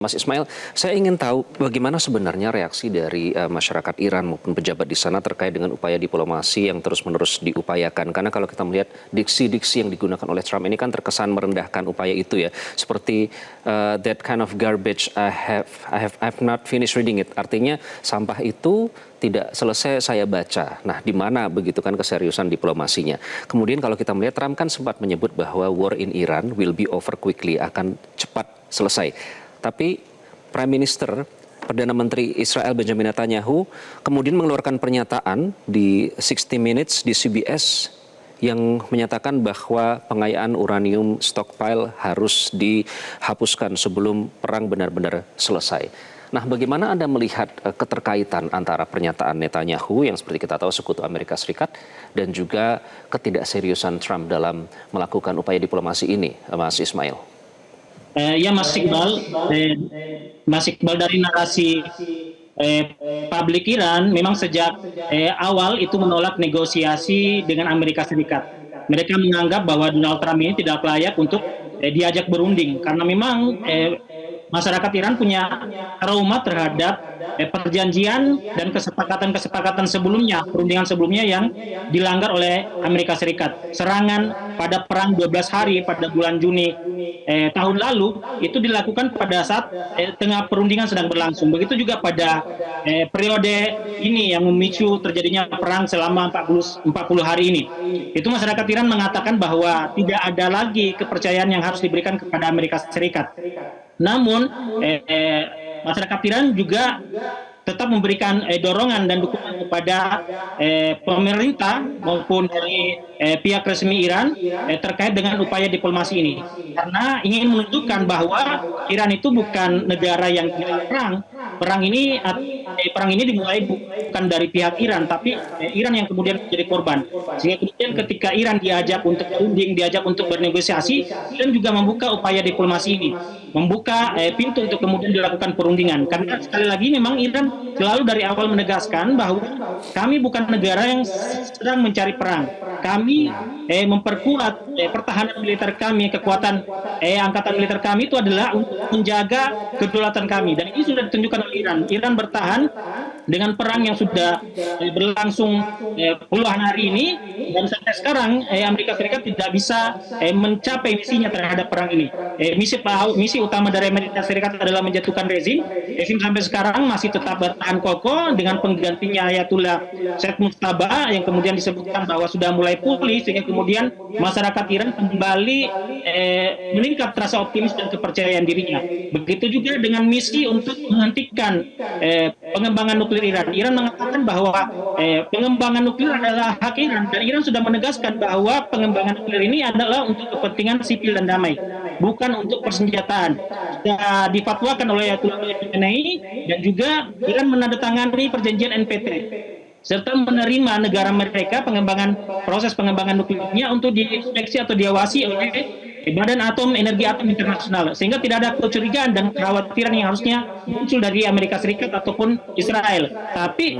Mas Ismail, saya ingin tahu bagaimana sebenarnya reaksi dari masyarakat Iran maupun pejabat di sana terkait dengan upaya diplomasi yang terus-menerus diupayakan. Karena kalau kita melihat diksi-diksi yang digunakan oleh Trump ini kan terkesan merendahkan upaya itu ya. Seperti that kind of garbage I've not finished reading it. Artinya sampah itu tidak selesai saya baca. Nah, di mana begitu kan keseriusan diplomasinya. Kemudian kalau kita melihat Trump kan sempat menyebut bahwa war in Iran will be over quickly, akan cepat selesai. Tapi Prime Minister, Perdana Menteri Israel Benjamin Netanyahu kemudian mengeluarkan pernyataan di 60 Minutes di CBS yang menyatakan bahwa pengayaan uranium stockpile harus dihapuskan sebelum perang benar-benar selesai. Nah, bagaimana Anda melihat keterkaitan antara pernyataan Netanyahu yang seperti kita tahu sekutu Amerika Serikat dan juga ketidakseriusan Trump dalam melakukan upaya diplomasi ini, Mas Ismail? Ya Mas Iqbal dari narasi publik Iran memang sejak awal itu menolak negosiasi dengan Amerika Serikat. Mereka menganggap bahwa Donald Trump ini tidak layak untuk diajak berunding karena memang masyarakat Iran punya trauma terhadap perjanjian dan kesepakatan sebelumnya, perundingan sebelumnya yang dilanggar oleh Amerika Serikat. Serangan pada perang 12 hari pada bulan Juni tahun lalu itu dilakukan pada saat tengah perundingan sedang berlangsung. Begitu juga pada periode ini yang memicu terjadinya perang selama 40 hari ini. Itu masyarakat Iran mengatakan bahwa tidak ada lagi kepercayaan yang harus diberikan kepada Amerika Serikat. Namun masyarakat Iran juga tetap memberikan dorongan dan dukungan kepada pemerintah maupun dari pihak resmi Iran terkait dengan upaya diplomasi ini. Karena ingin menunjukkan bahwa Iran itu bukan negara yang perang. Perang ini dimulai bukan dari pihak Iran, tapi Iran yang kemudian menjadi korban. Sehingga kemudian ketika Iran diajak untuk berunding, diajak untuk bernegosiasi, Iran juga membuka upaya diplomasi ini, membuka pintu untuk kemudian dilakukan perundingan. Karena sekali lagi memang Iran selalu dari awal menegaskan bahwa kami bukan negara yang sedang mencari perang. Kami memperkuat pertahanan militer kami, kekuatan angkatan militer kami itu adalah untuk menjaga kedaulatan kami. Dan ini sudah ditunjukkan oleh Iran. Iran bertahan dengan perang yang sudah berlangsung puluhan hari ini, dan sampai sekarang Amerika Serikat tidak bisa mencapai misinya terhadap perang ini. Misi utama dari Amerika Serikat adalah menjatuhkan rezim sampai sekarang masih tetap bertahan kokoh dengan penggantinya Ayatullah Said Mujtaba yang kemudian disebutkan bahwa sudah mulai pulih, sehingga kemudian masyarakat Iran kembali meningkat rasa optimis dan kepercayaan dirinya. Begitu juga dengan misi untuk menghentikan pengembangan nuklir Iran. Iran mengatakan bahwa pengembangan nuklir adalah hak Iran, dan Iran sudah menegaskan bahwa pengembangan nuklir ini adalah untuk kepentingan sipil dan damai, bukan untuk persenjataan. Sudah difatwakan oleh Ayatullah Khamenei, dan juga Iran menandatangani perjanjian NPT serta menerima negara mereka proses pengembangan nuklirnya untuk diinspeksi atau diawasi oleh Badan Energi Atom Internasional, sehingga tidak ada kecurigaan dan kekhawatiran yang harusnya muncul dari Amerika Serikat ataupun Israel. Tapi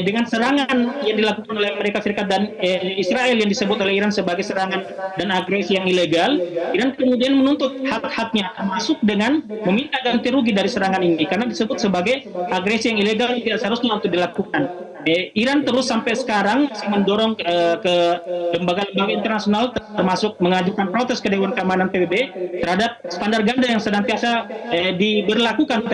dengan serangan yang dilakukan oleh Amerika Serikat dan Israel yang disebut oleh Iran sebagai serangan dan agresi yang ilegal, Iran kemudian menuntut hak-haknya, termasuk dengan meminta ganti rugi dari serangan ini karena disebut sebagai agresi yang ilegal yang tidak seharusnya untuk dilakukan. Iran terus sampai sekarang masih mendorong ke lembaga-lembaga internasional, termasuk mengajukan protes ke Dewan Keamanan PBB terhadap standar ganda yang senantiasa diberlakukan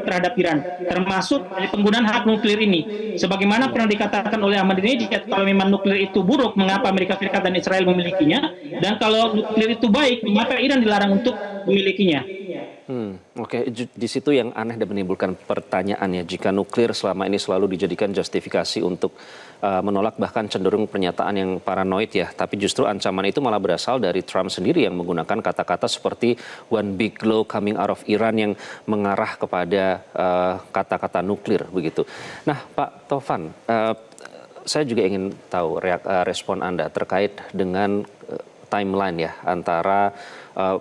terhadap Iran, termasuk penggunaan hak nuklir ini. Sebagaimana pernah dikatakan oleh Ahmadinejad, kalau memang nuklir itu buruk, mengapa Amerika Serikat dan Israel memilikinya? Dan kalau nuklir itu baik, mengapa Iran dilarang untuk memilikinya? Oke, di situ yang aneh dan menimbulkan pertanyaan ya, jika nuklir selama ini selalu dijadikan justifikasi untuk menolak bahkan cenderung pernyataan yang paranoid ya, tapi justru ancaman itu malah berasal dari Trump sendiri yang menggunakan kata-kata seperti one big glow coming out of Iran yang mengarah kepada kata-kata nuklir begitu. Nah, Pak Tovan, saya juga ingin tahu respon Anda terkait dengan timeline ya antara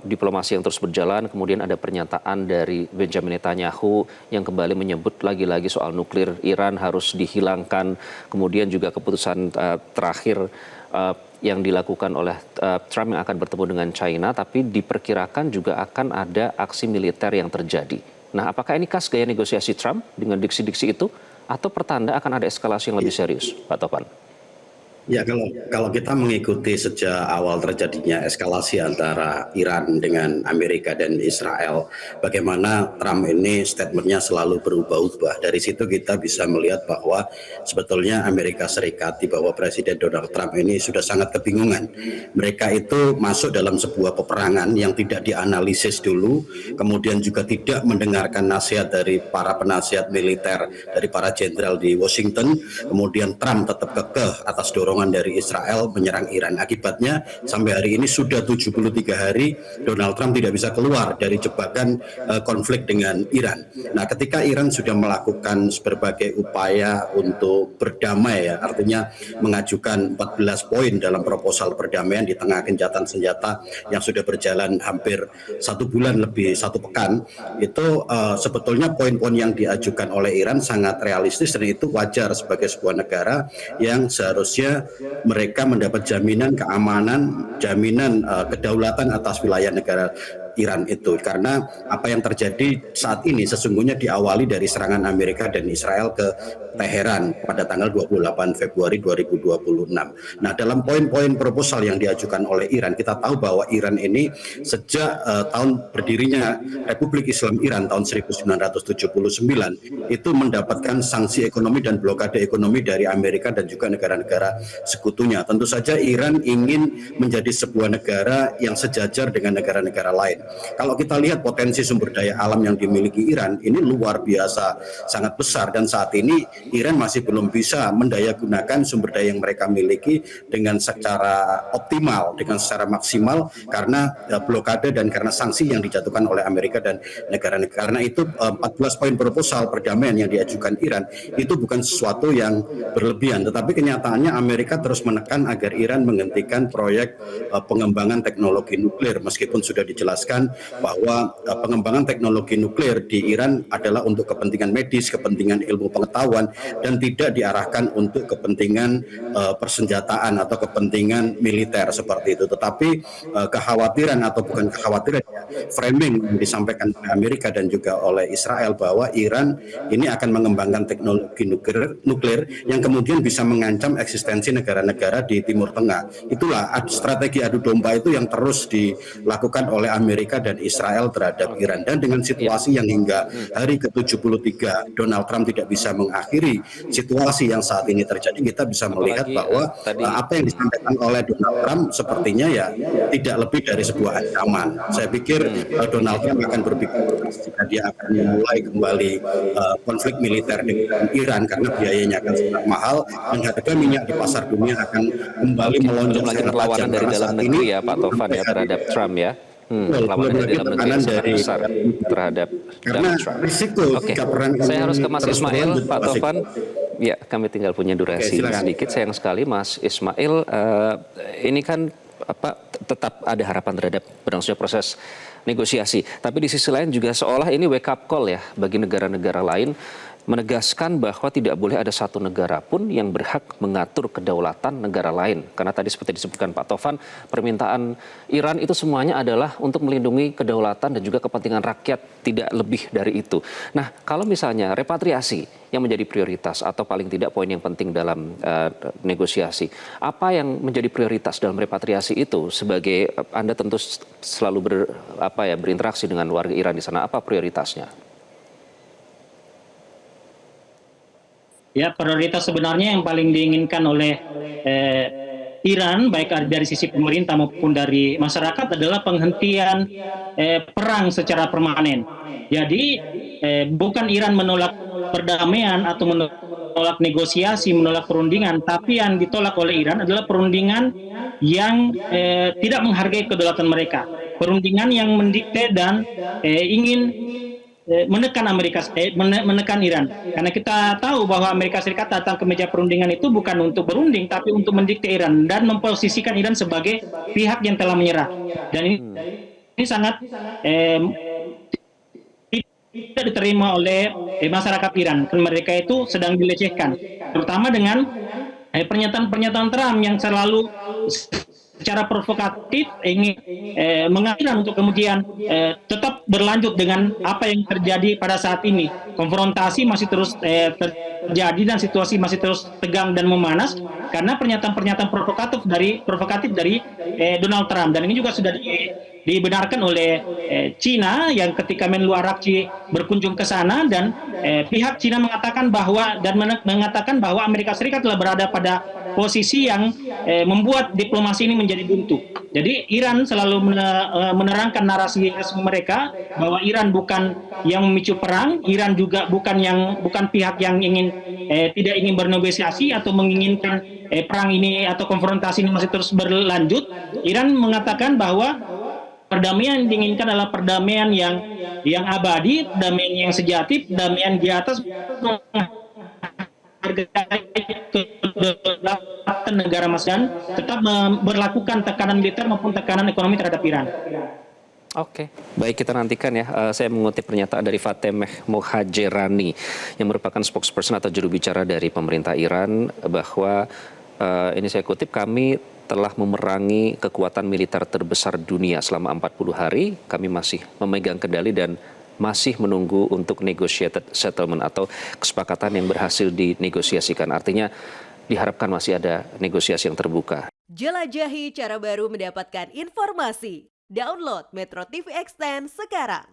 diplomasi yang terus berjalan, kemudian ada pernyataan dari Benjamin Netanyahu yang kembali menyebut lagi-lagi soal nuklir Iran harus dihilangkan, kemudian juga keputusan terakhir yang dilakukan oleh Trump yang akan bertemu dengan China, tapi diperkirakan juga akan ada aksi militer yang terjadi. Nah, apakah ini khas gaya negosiasi Trump dengan diksi-diksi itu, atau pertanda akan ada eskalasi yang lebih serius, Pak Tovan? Ya, kalau kita mengikuti sejak awal terjadinya eskalasi antara Iran dengan Amerika dan Israel, bagaimana Trump ini statementnya selalu berubah-ubah. Dari situ kita bisa melihat bahwa sebetulnya Amerika Serikat di bawah Presiden Donald Trump ini sudah sangat kebingungan. Mereka itu masuk dalam sebuah peperangan yang tidak dianalisis dulu, kemudian juga tidak mendengarkan nasihat dari para penasihat militer, dari para jenderal di Washington. Kemudian Trump tetap kekeh atas dorongan dari Israel menyerang Iran. Akibatnya sampai hari ini sudah 73 hari Donald Trump tidak bisa keluar dari jebakan konflik dengan Iran. Nah, ketika Iran sudah melakukan berbagai upaya untuk berdamai, ya, artinya mengajukan 14 poin dalam proposal perdamaian di tengah gencatan senjata yang sudah berjalan hampir 1 bulan lebih 1 pekan, itu sebetulnya poin-poin yang diajukan oleh Iran sangat realistis dan itu wajar sebagai sebuah negara yang seharusnya mereka mendapat jaminan keamanan, jaminan kedaulatan atas wilayah negara Iran itu, karena apa yang terjadi saat ini sesungguhnya diawali dari serangan Amerika dan Israel ke Teheran pada tanggal 28 Februari 2026. Nah, dalam poin-poin proposal yang diajukan oleh Iran, kita tahu bahwa Iran ini sejak tahun berdirinya Republik Islam Iran tahun 1979 itu mendapatkan sanksi ekonomi dan blokade ekonomi dari Amerika dan juga negara-negara sekutunya. Tentu saja Iran ingin menjadi sebuah negara yang sejajar dengan negara-negara lain. Kalau kita lihat potensi sumber daya alam yang dimiliki Iran ini luar biasa sangat besar, dan saat ini Iran masih belum bisa mendayagunakan sumber daya yang mereka miliki dengan secara optimal, dengan secara maksimal karena blokade dan karena sanksi yang dijatuhkan oleh Amerika dan negara-negara. Karena itu 14 poin proposal perdamaian yang diajukan Iran itu bukan sesuatu yang berlebihan, tetapi kenyataannya Amerika terus menekan agar Iran menghentikan proyek pengembangan teknologi nuklir, meskipun sudah dijelaskan bahwa pengembangan teknologi nuklir di Iran adalah untuk kepentingan medis, kepentingan ilmu pengetahuan, dan tidak diarahkan untuk kepentingan persenjataan atau kepentingan militer seperti itu. Tetapi kekhawatiran atau bukan kekhawatiran, framing yang disampaikan oleh Amerika dan juga oleh Israel bahwa Iran ini akan mengembangkan teknologi nuklir yang kemudian bisa mengancam eksistensi negara-negara di Timur Tengah. Itulah strategi adu domba itu yang terus dilakukan oleh Amerika dan Israel terhadap Iran, dan dengan situasi yang hingga hari ke-73 Donald Trump tidak bisa mengakhiri situasi yang saat ini terjadi, kita bisa melihat bahwa apa yang disampaikan oleh Donald Trump sepertinya ya tidak lebih dari sebuah ancaman. Saya pikir Donald Trump akan berpikir jika dia akan memulai kembali konflik militer dengan Iran karena biayanya akan sangat mahal dan harga minyak di pasar dunia akan kembali melonjak sangat tajam dari dalam negeri ya Pak Tovan ya terhadap Trump ya. Lawan dari dalam negeri yang sangat besar terhadap Donald Trump. Oke, saya harus ke Mas Ismail, Pak Tovan. Ya, kami tinggal punya durasi sedikit. Sayang sekali, Mas Ismail. Ini kan tetap ada harapan terhadap berlangsungnya proses negosiasi. Tapi di sisi lain juga seolah ini wake up call ya bagi negara-negara lain, menegaskan bahwa tidak boleh ada satu negara pun yang berhak mengatur kedaulatan negara lain. Karena tadi seperti disebutkan Pak Tovan, permintaan Iran itu semuanya adalah untuk melindungi kedaulatan dan juga kepentingan rakyat, tidak lebih dari itu. Nah, kalau misalnya repatriasi yang menjadi prioritas atau paling tidak poin yang penting dalam negosiasi, apa yang menjadi prioritas dalam repatriasi itu? Sebagai Anda tentu selalu berinteraksi dengan warga Iran di sana, apa prioritasnya? Ya, prioritas sebenarnya yang paling diinginkan oleh Iran, baik dari sisi pemerintah maupun dari masyarakat, adalah penghentian perang secara permanen. Jadi bukan Iran menolak perdamaian atau menolak negosiasi, menolak perundingan, tapi yang ditolak oleh Iran adalah perundingan yang tidak menghargai kedaulatan mereka, perundingan yang mendikte dan ingin menekan menekan Iran, karena kita tahu bahwa Amerika Serikat datang ke meja perundingan itu bukan untuk berunding, tapi untuk mendikte Iran dan memposisikan Iran sebagai pihak yang telah menyerah. Dan ini sangat tidak diterima oleh masyarakat Iran, karena mereka itu sedang dilecehkan, terutama dengan pernyataan-pernyataan Trump yang selalu secara provokatif ingin mengakhirkan untuk kemudian tetap berlanjut dengan apa yang terjadi pada saat ini. Konfrontasi masih terus terjadi dan situasi masih terus tegang dan memanas karena pernyataan-pernyataan provokatif dari Donald Trump, dan ini juga sudah dibenarkan oleh Cina yang ketika Menlu Arakci berkunjung ke sana, dan pihak Cina mengatakan bahwa Amerika Serikat telah berada pada posisi yang membuat diplomasi ini menjadi buntu. Jadi Iran selalu menerangkan narasi resmi mereka bahwa Iran bukan yang memicu perang, Iran juga bukan pihak yang tidak ingin bernegosiasi atau menginginkan perang ini atau konfrontasi ini masih terus berlanjut. Iran mengatakan bahwa perdamaian yang diinginkan adalah perdamaian yang abadi, perdamaian yang sejati, perdamaian di atas kedaulatan negara dan tetap berlakukan tekanan militer maupun tekanan ekonomi terhadap Iran. Oke, baik, kita nantikan ya. Saya mengutip pernyataan dari Fatemeh Mohajerani yang merupakan spokesperson atau juru bicara dari pemerintah Iran bahwa ini saya kutip, kami telah memerangi kekuatan militer terbesar dunia selama 40 hari. Kami masih memegang kendali dan masih menunggu untuk negotiated settlement atau kesepakatan yang berhasil dinegosiasikan. Artinya diharapkan masih ada negosiasi yang terbuka. Jelajahi cara baru mendapatkan informasi. Download Metro TV Extend sekarang.